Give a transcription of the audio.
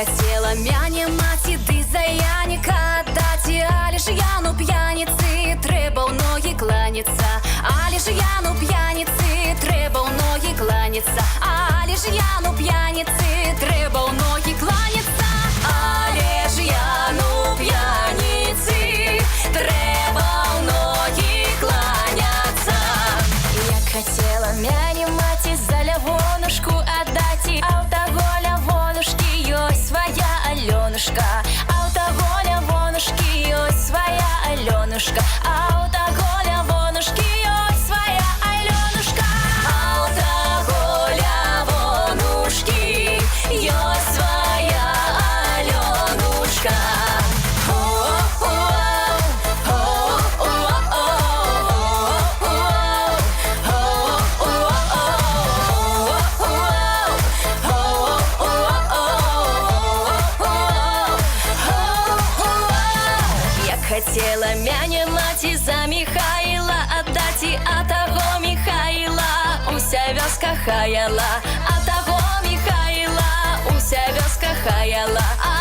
хотела мяне маці ды за Яніка даць, але ж Яну п'яніцы трэба ў ногі кланяцца, але ж Яну п'яніцы трэба ў ногі кланяцца, але ж Яну п'яніцы трэба ў ногі кланяцца, але ж Яну п'яніцы трэба ў ногі кланяцца. Як хацела мяне маці за лявонушку аддаць, а ў таго лявонушкі ёсць свая Алёнушка, а ў таго лявонушкі ёсць свая Алёнушка, а ў таго лявонушкі ёсць свая Алёнушка, а ў таго лявонушкі ёсць свая Алёнушка. Хотела мяне маці за Михаила аддаць, а таго Михаила уся вёска хаяла, а таго Михаила уся вёска хаяла.